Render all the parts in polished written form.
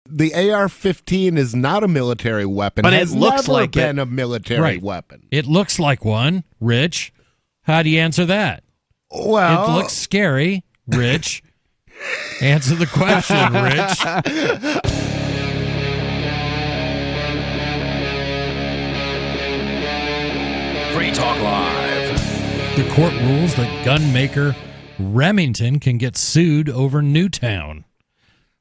The AR-15 is not a military weapon. But it has looks never like been a military weapon. It looks like one, Rich. How do you answer that? Well, it looks scary, Rich. Answer the question, Rich. Free Talk Live. The court rules that gun maker Remington can get sued over Newtown.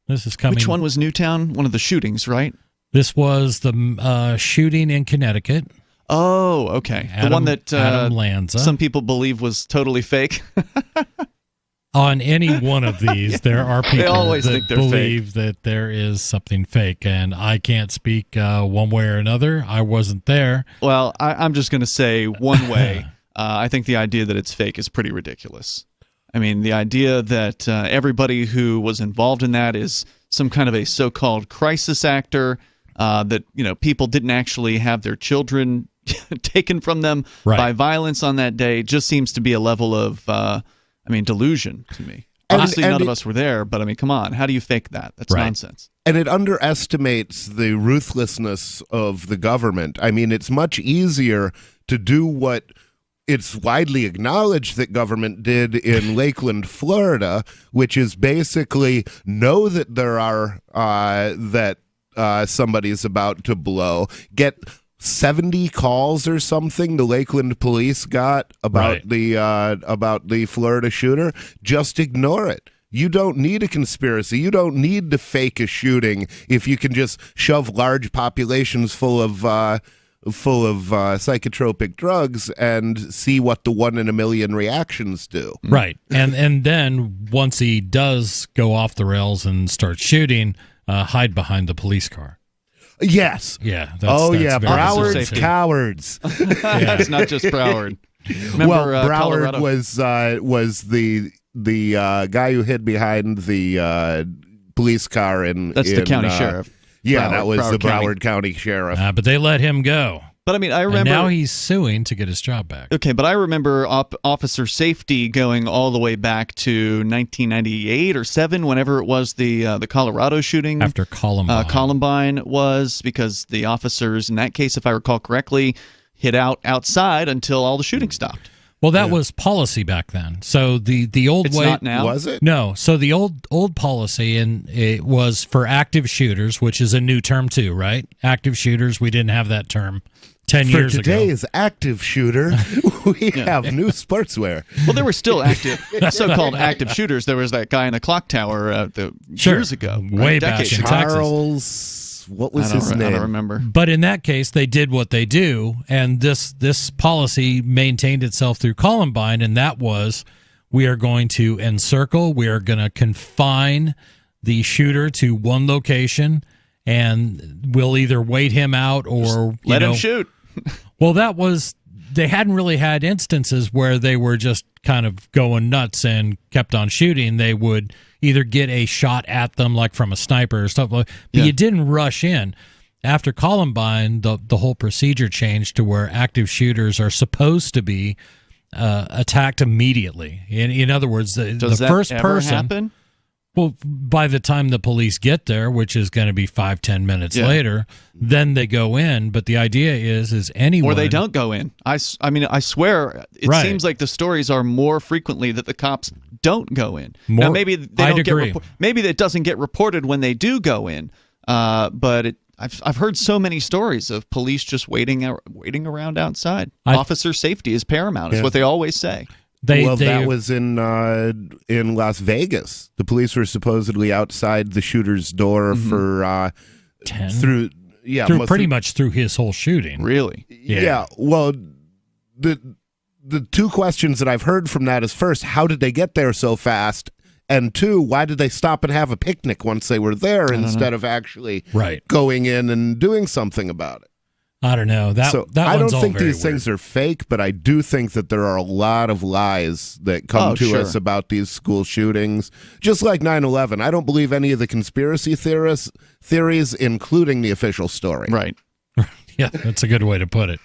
This is coming. Which one was Newtown? One of the shootings, right? This was the shooting in Connecticut. Oh, okay. The one that Adam Lanza. Some people believe was totally fake. On any one of these, there are people that believe that there is something fake, and I can't speak one way or another. I wasn't there. Well, I'm just going to say one way. I think the idea that it's fake is pretty ridiculous. I mean, the idea that everybody who was involved in that is some kind of a so-called crisis actor, that people didn't actually have their children taken from them by violence on that day, just seems to be a level of delusion to me. Obviously, none of us were there, but come on. How do you fake that? That's nonsense. And it underestimates the ruthlessness of the government. I mean, it's much easier to do what it's widely acknowledged that government did in Lakeland, Florida, which is basically know that there are somebody's about to blow, get 70 calls or something the Lakeland police got about the Florida shooter. Just ignore it. You don't need a conspiracy. You don't need to fake a shooting if you can just shove large populations full of psychotropic drugs and see what the 1 in a million reactions do. Right. And then once he does go off the rails and start shooting, hide behind the police car. Yes. Yeah. Broward's cowards. It's not just Broward. Remember, Broward was the guy who hid behind the police car in. That's the county sheriff. Yeah, that was the Broward County sheriff. But they let him go. But I remember. And now he's suing to get his job back. Okay, but I remember officer safety going all the way back to 1998 or 7, whenever it was the Colorado shooting. After Columbine. Columbine was, because the officers in that case, if I recall correctly, hid outside until all the shooting stopped. Well, that was policy back then. So the old it's way not now. Was it? No. So the old policy, and it was for active shooters, which is a new term too, right? Active shooters. We didn't have that term 10 years ago. For today's active shooter, we have new sportswear. Well, there were still so-called active shooters. There was that guy in a clock tower years ago, way back in Texas. What was his name? I don't remember. But in that case, they did what they do, and this policy maintained itself through Columbine, and that was, we are going to encircle, we are going to confine the shooter to one location, and we'll either wait him out or let him shoot. Well, they hadn't really had instances where they were just kind of going nuts and kept on shooting. They would either get a shot at them, like from a sniper or stuff like that. But you didn't rush in. After Columbine, the whole procedure changed to where active shooters are supposed to be attacked immediately. In other words, the first person happen? Well, by the time the police get there, which is going to be 5-10 minutes later, then they go in. But the idea is anyone, or they don't go in. I swear, it seems like the stories are more frequently that the cops don't go in. Now, maybe they don't maybe it doesn't get reported when they do go in. But I've heard so many stories of police just waiting around outside. Officer safety is paramount. Is what they always say. That was in Las Vegas. The police were supposedly outside the shooter's door for pretty much through his whole shooting. Really? Yeah. Well, the two questions that I've heard from that is, first, how did they get there so fast? And two, why did they stop and have a picnic once they were there instead of actually going in and doing something about it? I don't know. I don't think these things are fake, but I do think that there are a lot of lies that come to us about these school shootings. Just like 9/11, I don't believe any of the conspiracy theories, including the official story. Right. Yeah, that's a good way to put it.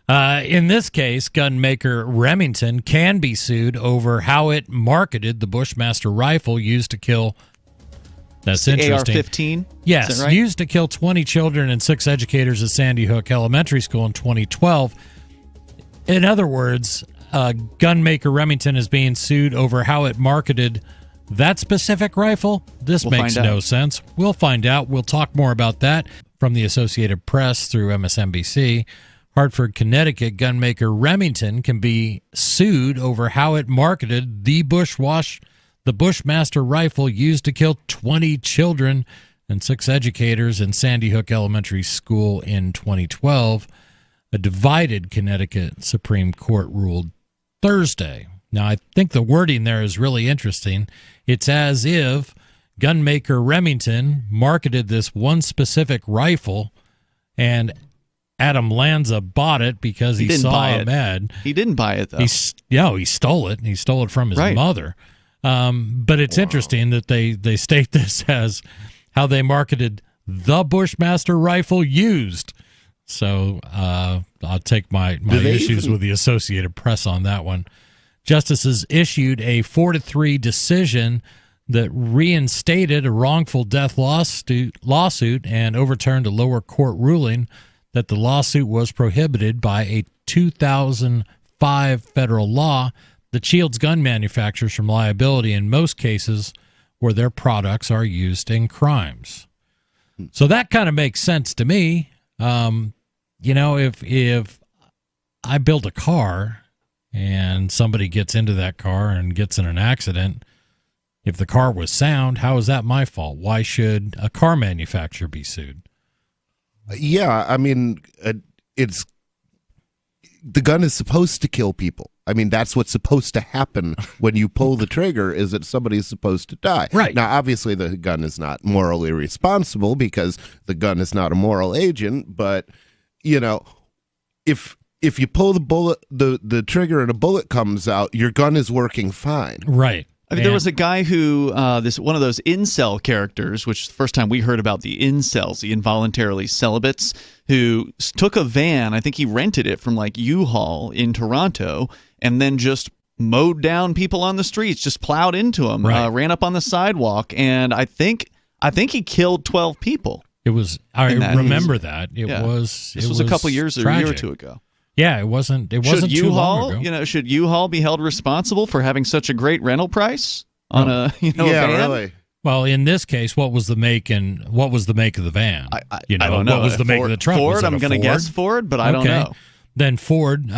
In this case, gun maker Remington can be sued over how it marketed the Bushmaster rifle used to kill That's the interesting. AR-15? Yes, Is that right? used to kill 20 children and 6 educators at Sandy Hook Elementary School in 2012. In other words, gunmaker Remington is being sued over how it marketed that specific rifle. This makes no sense. We'll find out. We'll talk more about that from the Associated Press through MSNBC. Hartford, Connecticut gunmaker Remington can be sued over how it marketed the Bushmaster rifle used to kill 20 children and 6 educators in Sandy Hook Elementary School in 2012. A divided Connecticut Supreme Court ruled Thursday. Now, I think the wording there is really interesting. It's as if gunmaker Remington marketed this one specific rifle and Adam Lanza bought it because he saw an ad. He didn't buy it, though. He stole it. He stole it from his mother. But it's interesting that they state this as how they marketed the Bushmaster rifle used. So I'll take my issues with the Associated Press on that one. Justices issued a 4-3 decision that reinstated a wrongful death lawsuit and overturned a lower court ruling that the lawsuit was prohibited by a 2005 federal law that shields gun manufacturers from liability in most cases where their products are used in crimes. So that kind of makes sense to me. If I build a car and somebody gets into that car and gets in an accident, if the car was sound, how is that my fault? Why should a car manufacturer be sued? Yeah, I mean, the gun is supposed to kill people. I mean, that's what's supposed to happen when you pull the trigger, is that somebody's supposed to die. Right. Now, obviously, the gun is not morally responsible because the gun is not a moral agent. But, if you pull the bullet, the trigger and a bullet comes out, your gun is working fine. Right. I mean, there was a guy who, one of those incel characters, which is the first time we heard about the incels, the involuntarily celibates, who took a van, I think he rented it from like U-Haul in Toronto, and then just mowed down people on the streets, just plowed into them, ran up on the sidewalk, and I think he killed 12 people. It was, I remember that. It was a couple years, tragic. a year or two ago. Yeah, it wasn't too long ago. Should U-Haul be held responsible for having such a great rental price on a van? Really. Well, in this case, what was the make of the van? I don't know. What was the make of the truck? Ford. I'm going to guess Ford, but I don't know. Then Ford,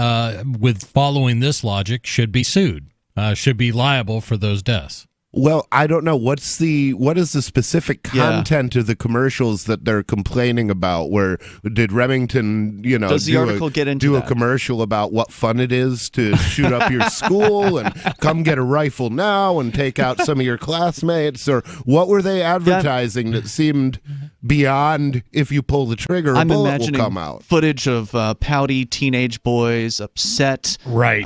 with following this logic, should be sued. Should be liable for those deaths. Well, I don't know. What is the specific content of the commercials that they're complaining about? Where did Remington, does the article get into do a commercial about what fun it is to shoot up your school and come get a rifle now and take out some of your classmates? Or what were they advertising that seemed beyond, if you pull the trigger, a bullet will come out? Footage of pouty teenage boys upset. Right.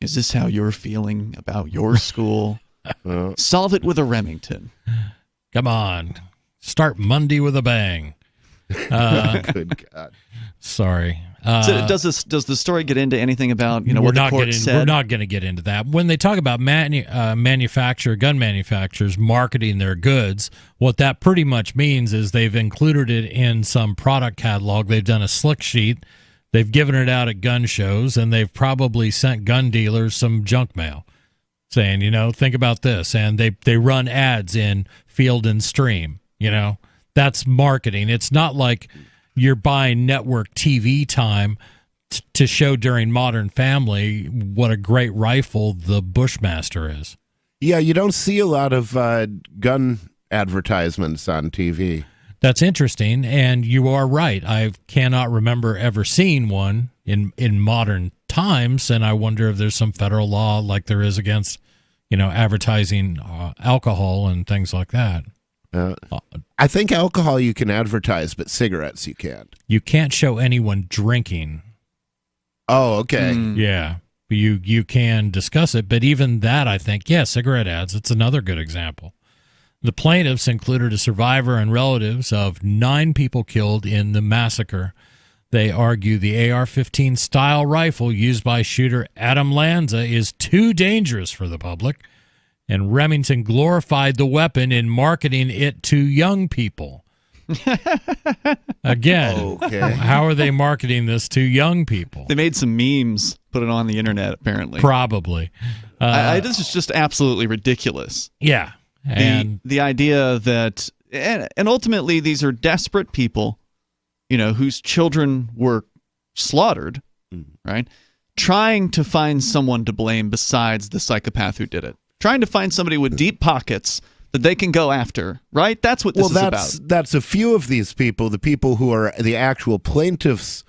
Is this how you're feeling about your school? Solve it with a Remington. Come on. Start Monday with a bang. Good God. Sorry. So does the story get into anything about what the court said? We're not going to get into that. When they talk about gun manufacturers marketing their goods, what that pretty much means is they've included it in some product catalog. They've done a slick sheet. They've given it out at gun shows, and they've probably sent gun dealers some junk mail saying, think about this. And they run ads in Field and Stream. That's marketing. It's not like you're buying network TV time to show during Modern Family what a great rifle the Bushmaster is. Yeah, you don't see a lot of gun advertisements on TV. That's interesting, and you are right. I cannot remember ever seeing one in modern times, and I wonder if there's some federal law like there is against, advertising alcohol and things like that. I think alcohol you can advertise, but cigarettes you can't. You can't show anyone drinking. Oh, okay. Yeah, you can discuss it, but even that, I think, cigarette ads, it's another good example. The plaintiffs included a survivor and relatives of 9 people killed in the massacre. They argue the AR-15 style rifle used by shooter Adam Lanza is too dangerous for the public and Remington glorified the weapon in marketing it to young people. Again, how are they marketing this to young people? They made some memes, put it on the internet, apparently. Probably. This is just absolutely ridiculous. Yeah. And the idea that, and ultimately these are desperate people, whose children were slaughtered, right? Trying to find someone to blame besides the psychopath who did it. Trying to find somebody with deep pockets that they can go after, right? That's what this is about. That's a few of these people, the people who are the actual plaintiffs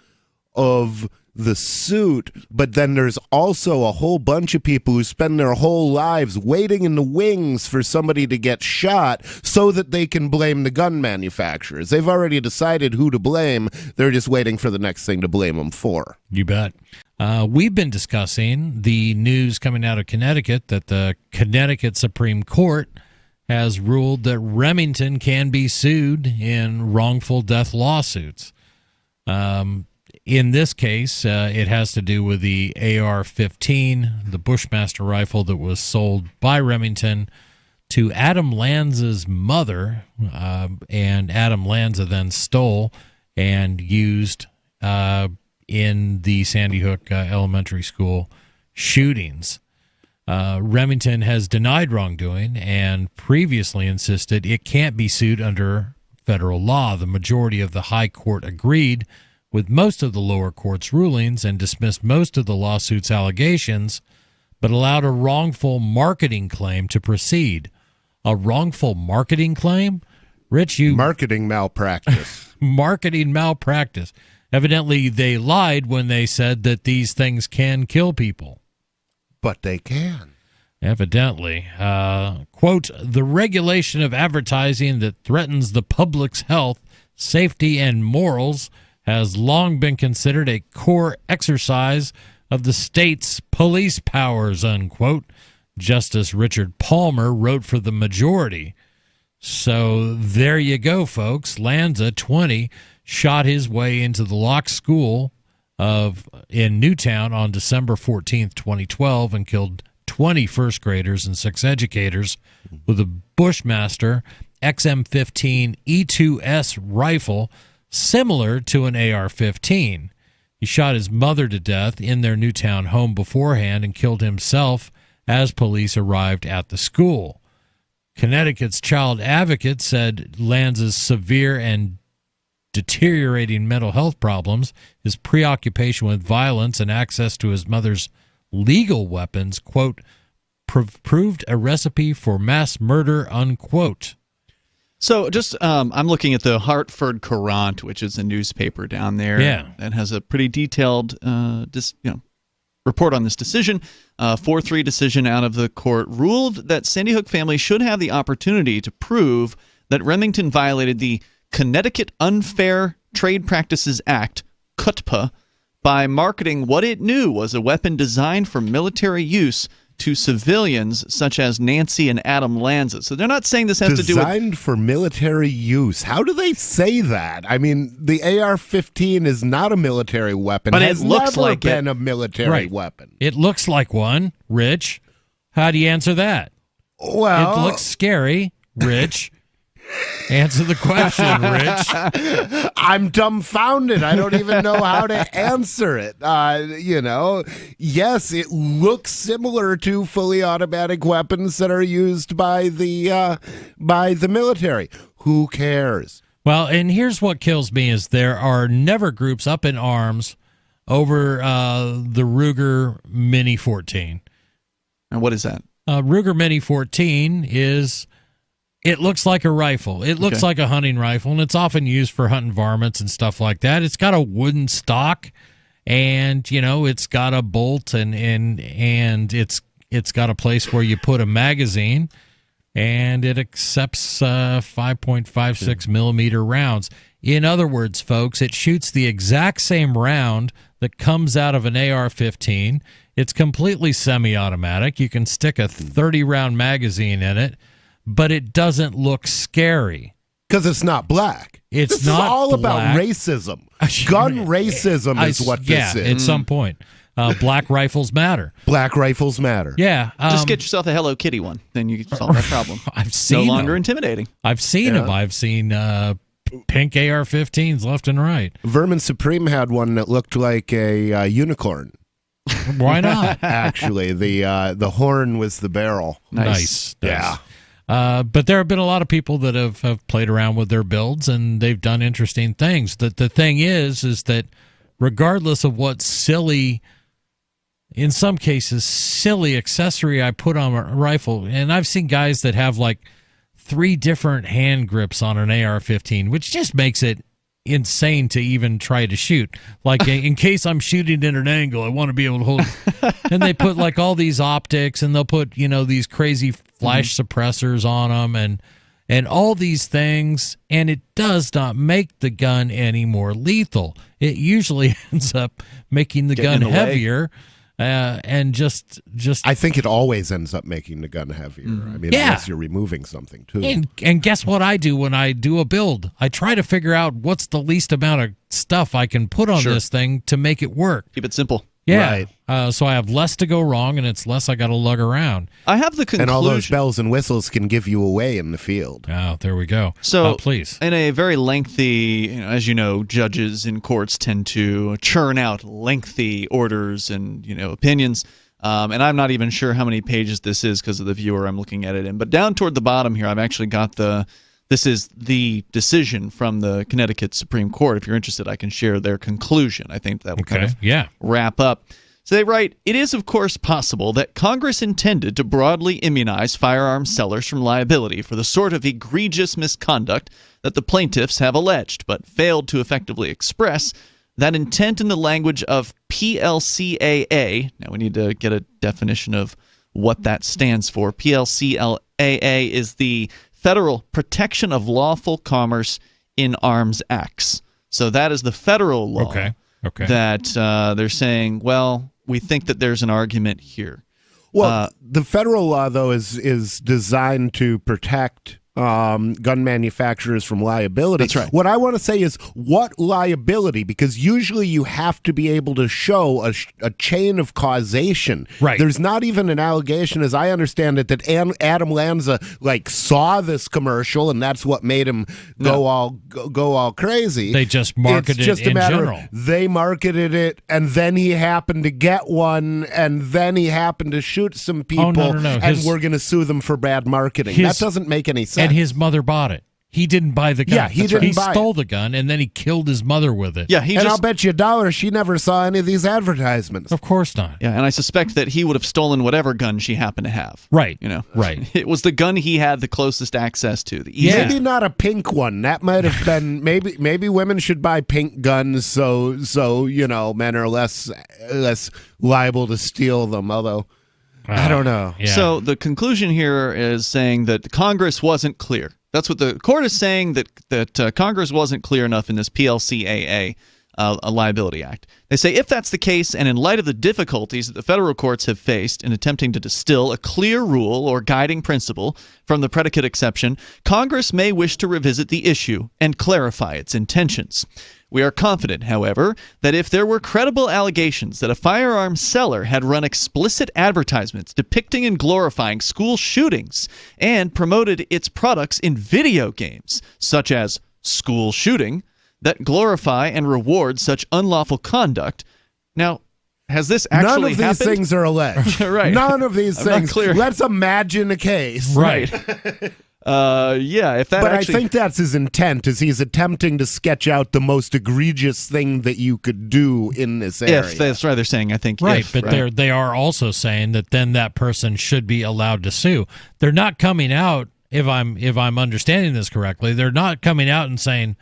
of the suit, but then there's also a whole bunch of people who spend their whole lives waiting in the wings for somebody to get shot so that they can blame the gun manufacturers. They've already decided who to blame. They're just waiting for the next thing to blame them for. You bet. We've been discussing the news coming out of Connecticut that the Connecticut Supreme Court has ruled that Remington can be sued in wrongful death lawsuits. In this case, it has to do with the AR-15, the Bushmaster rifle that was sold by Remington to Adam Lanza's mother, and Adam Lanza then stole and used in the Sandy Hook Elementary School shootings. Remington has denied wrongdoing and previously insisted it can't be sued under federal law. The majority of the high court agreed with most of the lower court's rulings and dismissed most of the lawsuit's allegations, but allowed a wrongful marketing claim to proceed. A wrongful marketing claim? Rich, marketing malpractice. Marketing malpractice. Evidently, they lied when they said that these things can kill people. But they can. Evidently. Quote, the regulation of advertising that threatens the public's health, safety, and morals has long been considered a core exercise of the state's police powers, unquote. Justice Richard Palmer wrote for the majority. So there you go, folks. Lanza, 20, shot his way into the Locke School in Newtown on December 14th, 2012, and killed 20 first graders and 6 educators with a Bushmaster XM15 E2S rifle similar to an AR-15. He shot his mother to death in their Newtown home beforehand and killed himself as police arrived at the school. Connecticut's child advocate said Lanza's severe and deteriorating mental health problems, his preoccupation with violence, and access to his mother's legal weapons, quote, proved a recipe for mass murder, unquote. So just I'm looking at the Hartford Courant, which is a newspaper down there. Yeah. That has a pretty detailed report on this decision. 4-3 decision out of the court ruled that Sandy Hook family should have the opportunity to prove that Remington violated the Connecticut Unfair Trade Practices Act, CUTPA, by marketing what it knew was a weapon designed for military use to civilians such as Nancy and Adam Lanza. So they're not saying this has to do with... Designed for military use. How do they say that? I mean, the AR-15 is not a military weapon. But it looks like been a military weapon. It looks like one, Rich. How do you answer that? Well... It looks scary, Rich. Answer the question, Rich. I'm dumbfounded. I don't even know how to answer it. Yes, it looks similar to fully automatic weapons that are used by the military. Who cares? Well, and here's what kills me is there are never groups up in arms over the Ruger Mini 14. And what is that? Ruger Mini 14 is... It looks like a rifle. It looks like a hunting rifle, and it's often used for hunting varmints and stuff like that. It's got a wooden stock, and it's got a bolt, and it's got a place where you put a magazine, and it accepts 5.56 millimeter rounds. In other words, folks, it shoots the exact same round that comes out of an AR-15. It's completely semi-automatic. You can stick a 30-round magazine in it. But it doesn't look scary. Because it's not black. This is all about racism. Gun racism is what this is. At some point. Black rifles matter. Black rifles matter. Yeah. Just get yourself a Hello Kitty one. Then you can solve that problem. I've seen no longer them. intimidating. I've seen them. I've seen pink AR-15s left and right. Vermin Supreme had one that looked like a unicorn. Why not? Actually, the horn was the barrel. Nice. Yeah. But there have been a lot of people that have played around with their builds, and they've done interesting things. The thing is that regardless of what silly, in some cases, silly accessory I put on a rifle, and I've seen guys that have like 3 different hand grips on an AR-15, which just makes it insane to even try to shoot. Like, in case I'm shooting at an angle, I want to be able to hold it. And they put like all these optics, and they'll put, these crazy flash suppressors on them and all these things, and it does not make the gun any more lethal. It usually ends up making the gun heavier. And just I think it always ends up making the gun heavier. I mean, unless you're removing something too. And guess what I do when I do a build? I try to figure out what's the least amount of stuff I can put on this thing to make it work. Keep it simple. Yeah. Right. So I have less to go wrong, and it's less I got to lug around. I have the conclusion. And all those bells and whistles can give you away in the field. Oh, there we go. So, please. In a very lengthy, as you know, judges in courts tend to churn out lengthy orders and, opinions. And I'm not even sure how many pages this is because of the viewer I'm looking at it in. But down toward the bottom here, I've actually got this is the decision from the Connecticut Supreme Court. If you're interested, I can share their conclusion. I think that will kind of wrap up. So they write, it is, of course, possible that Congress intended to broadly immunize firearms sellers from liability for the sort of egregious misconduct that the plaintiffs have alleged, but failed to effectively express that intent in the language of PLCAA. Now we need to get a definition of what that stands for. PLCAA is the Federal Protection of Lawful Commerce in Arms Acts. So that is the federal law that they're saying, well, we think that there's an argument here. Well, the federal law, though, is designed to protect gun manufacturers from liability. That's right. What I want to say is, what liability? Because usually you have to be able to show a chain of causation. Right. There's not even an allegation, as I understand it, that Adam Lanza saw this commercial and that's what made him go all crazy. They just marketed it's just it in a matter general. They marketed it, and then he happened to get one, and then he happened to shoot some people, no. and we're going to sue them for bad marketing. That doesn't make any sense. And his mother bought it. He didn't buy the gun. Yeah, he didn't buy it. He stole the gun, and then he killed his mother with it. Yeah, I'll bet you $1 she never saw any of these advertisements. Of course not. Yeah, and I suspect that he would have stolen whatever gun she happened to have. Right. Right. It was the gun he had the closest access to. Maybe not a pink one. That might have been maybe women should buy pink guns so men are less liable to steal them. Although I don't know. Yeah. So the conclusion here is saying that Congress wasn't clear. That's what the court is saying, that Congress wasn't clear enough in this PLCAA Liability Act. They say if that's the case, and in light of the difficulties that the federal courts have faced in attempting to distill a clear rule or guiding principle from the predicate exception, Congress may wish to revisit the issue and clarify its intentions. We are confident, however, that if there were credible allegations that a firearm seller had run explicit advertisements depicting and glorifying school shootings and promoted its products in video games, such as School Shooting, that glorify and reward such unlawful conduct. Now, has this actually happened? None of these things are alleged. Right. None of these things. Not clear. Let's imagine a case. Right. Yeah, if that but actually... I think that's his intent, is he's attempting to sketch out the most egregious thing that you could do in this area. If, that's right, they're saying, I think. Right, if, but right. they are also saying that then that person should be allowed to sue. They're not coming out, if I'm understanding this correctly, they're not coming out and saying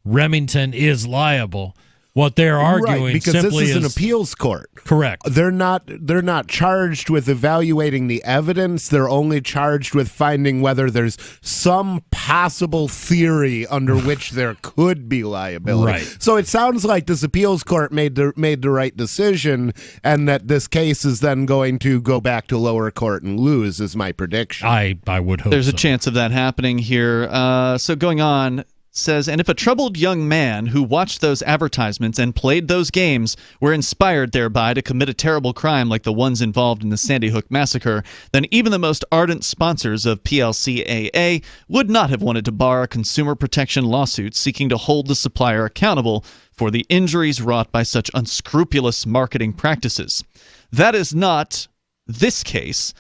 Remington is liable. What they're arguing because simply this is an appeals court. Correct. They're not charged with evaluating the evidence. They're only charged with finding whether there's some possible theory under which there could be liability. Right. So it sounds like this appeals court made the right decision, and that this case is then going to go back to lower court and lose, is my prediction. I would hope There's so. a chance of that happening here. So going on, says, and if a troubled young man who watched those advertisements and played those games were inspired thereby to commit a terrible crime like the ones involved in the Sandy Hook massacre, then even the most ardent sponsors of PLCAA would not have wanted to bar a consumer protection lawsuit seeking to hold the supplier accountable for the injuries wrought by such unscrupulous marketing practices. That is not this case,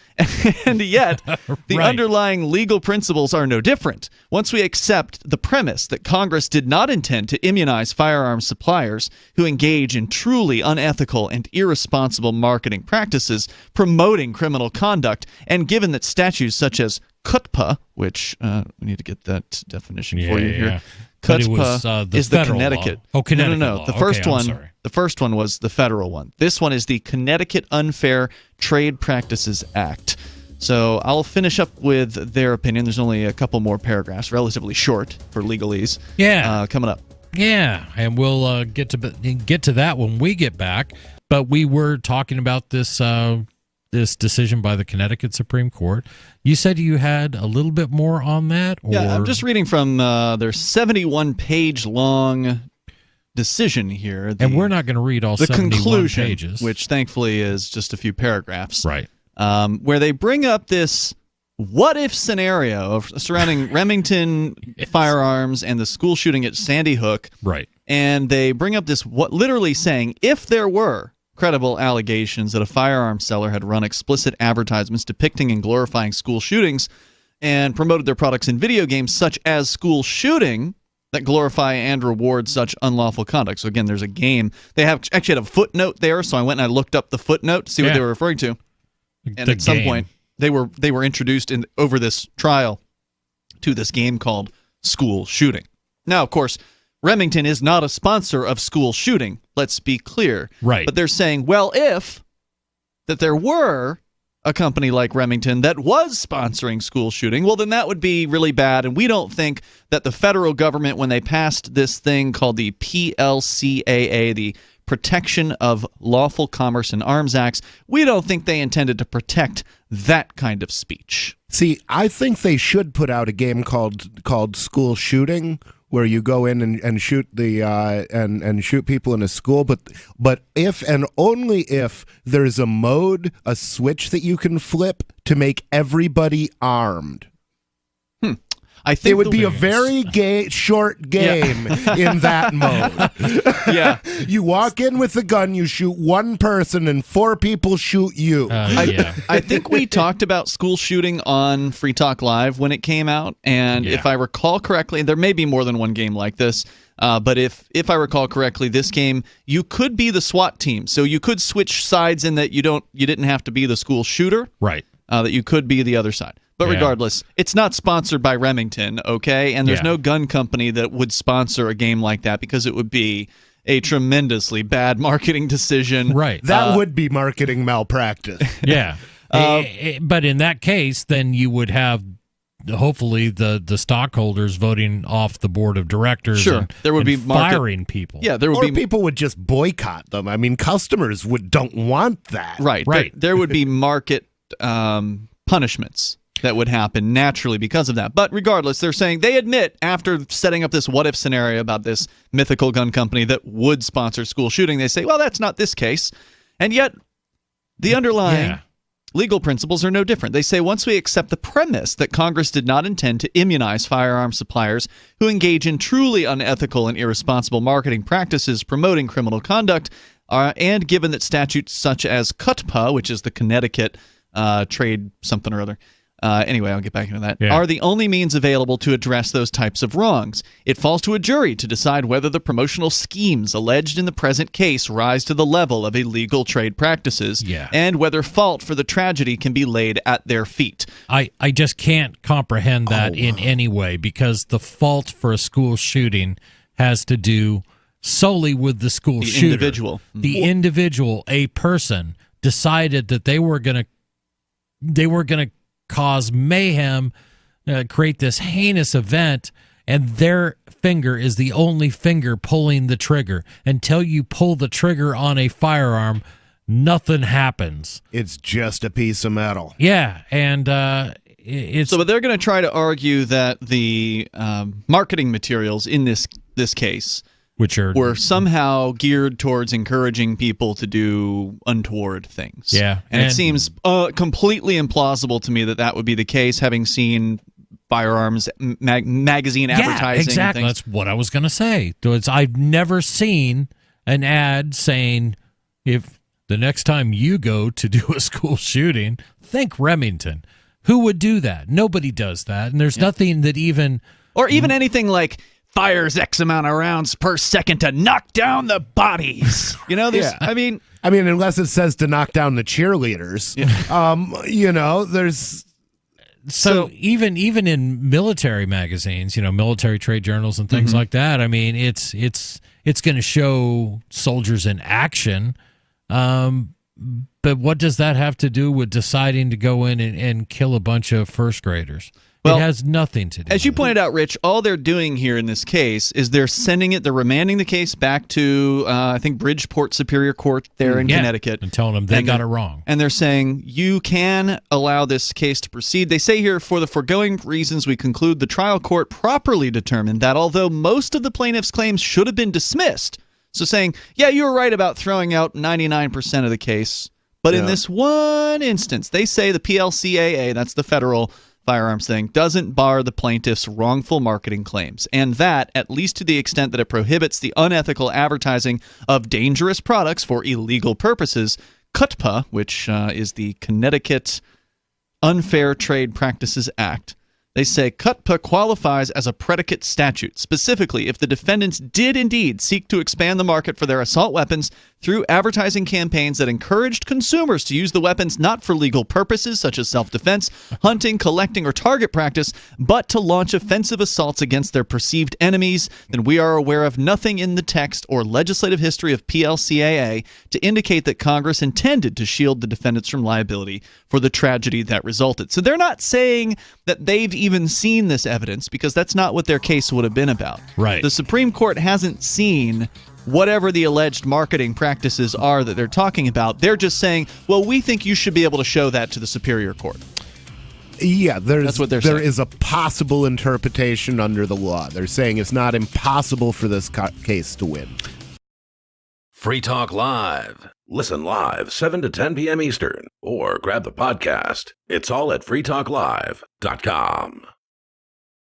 and yet the Right. underlying legal principles are no different. Once we accept the premise that Congress did not intend to immunize firearms suppliers who engage in truly unethical and irresponsible marketing practices promoting criminal conduct, and given that statutes such as CUTPA, which we need to get that definition for you here. Yeah. But it was, CUTPA the is the federal Connecticut. law. Oh, Connecticut No. law. The first Okay, I'm one. sorry. The first one was the federal one. This one is the Connecticut Unfair Trade Practices Act. So I'll finish up with their opinion. There's only a couple more paragraphs, relatively short for legalese. Yeah. Coming up. Yeah, and we'll get to that when we get back. But we were talking about this this decision by the Connecticut Supreme Court. You said you had a little bit more on that? Or? Yeah, I'm just reading from their 71-page long decision here. And we're not going to read all the 71 conclusion, pages. which thankfully is just a few paragraphs. Right. Where they bring up this what-if scenario surrounding Remington firearms and the school shooting at Sandy Hook. Right. And they bring up this, literally saying, if there were credible allegations that a firearm seller had run explicit advertisements depicting and glorifying school shootings and promoted their products in video games such as school shooting that glorify and reward such unlawful conduct. So again, there's a game. They have actually had a footnote there, so I went and I looked up the footnote to see what they were referring to. And at some point, they were introduced over this trial to this game called School Shooting. Now, of course, Remington is not a sponsor of school shooting. Let's be clear. Right. But they're saying, well, if that there were a company like Remington that was sponsoring school shooting, well, then that would be really bad. And we don't think that the federal government, when they passed this thing called the PLCAA, the Protection of Lawful Commerce in Arms Acts, we don't think they intended to protect that kind of speech. See, I think they should put out a game called School Shooting, where you go in and shoot the and shoot people in a school, but if and only if there's a mode, a switch that you can flip to make everybody armed. I think it would be a very short game in that mode. Yeah. You walk in with a gun, you shoot one person, and 4 people shoot you. I think we talked about school shooting on Free Talk Live when it came out, and if I recall correctly, there may be more than one game like this, but if I recall correctly, this game, you could be the SWAT team, so you could switch sides in that you didn't have to be the school shooter, right? That you could be the other side. But regardless, it's not sponsored by Remington, okay? And there's no gun company that would sponsor a game like that because it would be a tremendously bad marketing decision. Right. That would be marketing malpractice. Yeah. But in that case, then you would have hopefully the stockholders voting off the board of directors. Sure. There would be firing people. Yeah, there would or be people would just boycott them. I mean, customers don't want that. Right. There would be market punishments that would happen naturally because of that. But regardless, they're saying they admit after setting up this what-if scenario about this mythical gun company that would sponsor school shooting, they say, well, that's not this case. And yet the underlying legal principles are no different. They say once we accept the premise that Congress did not intend to immunize firearm suppliers who engage in truly unethical and irresponsible marketing practices promoting criminal conduct, and given that statutes such as CUTPA, which is the Connecticut trade something or other, anyway, I'll get back into that, are the only means available to address those types of wrongs. It falls to a jury to decide whether the promotional schemes alleged in the present case rise to the level of illegal trade practices, and whether fault for the tragedy can be laid at their feet. I just can't comprehend that in any way, because the fault for a school shooting has to do solely with the school shooter. Individual. The individual, a person, decided that they were going to cause mayhem, create this heinous event, and their finger is the only finger pulling the trigger. Until you pull the trigger on a firearm, nothing happens. It's just a piece of metal. Yeah, and it's but they're going to try to argue that the marketing materials in this case, which were somehow geared towards encouraging people to do untoward things. Yeah, and it seems completely implausible to me that would be the case, having seen firearms magazine advertising. Exactly. That's what I was going to say. I've never seen an ad saying, if the next time you go to do a school shooting, think Remington. Who would do that? Nobody does that. And there's nothing that even anything like fires X amount of rounds per second to knock down the bodies. I mean, unless it says to knock down the cheerleaders, there's. So even in military magazines, military trade journals and things like that, I mean, it's going to show soldiers in action. But what does that have to do with deciding to go in and kill a bunch of first graders? Well, it has nothing to do. As you pointed out, Rich, all they're doing here in this case is they're remanding the case back to, I think, Bridgeport Superior Court there in Connecticut. And telling them they got it wrong. And they're saying, you can allow this case to proceed. They say here, for the foregoing reasons, we conclude the trial court properly determined that although most of the plaintiff's claims should have been dismissed, so saying, yeah, you were right about throwing out 99% of the case, but in this one instance, they say the PLCAA, that's the federal firearms thing, doesn't bar the plaintiff's wrongful marketing claims, and that, at least to the extent that it prohibits the unethical advertising of dangerous products for illegal purposes, CUTPA, which is the Connecticut Unfair Trade Practices Act, they say CUTPA qualifies as a predicate statute, specifically if the defendants did indeed seek to expand the market for their assault weapons through advertising campaigns that encouraged consumers to use the weapons not for legal purposes such as self-defense, hunting, collecting, or target practice, but to launch offensive assaults against their perceived enemies, then we are aware of nothing in the text or legislative history of PLCAA to indicate that Congress intended to shield the defendants from liability for the tragedy that resulted. So they're not saying that they've even seen this evidence, because that's not what their case would have been about. Right. The Supreme Court hasn't seen whatever the alleged marketing practices are that they're talking about. They're just saying, well, we think you should be able to show that to the Superior Court. Yeah, that's what they're saying. There is a possible interpretation under the law. They're saying it's not impossible for this case to win. Free Talk Live. Listen live 7 to 10 p.m. Eastern, or grab the podcast. It's all at freetalklive.com.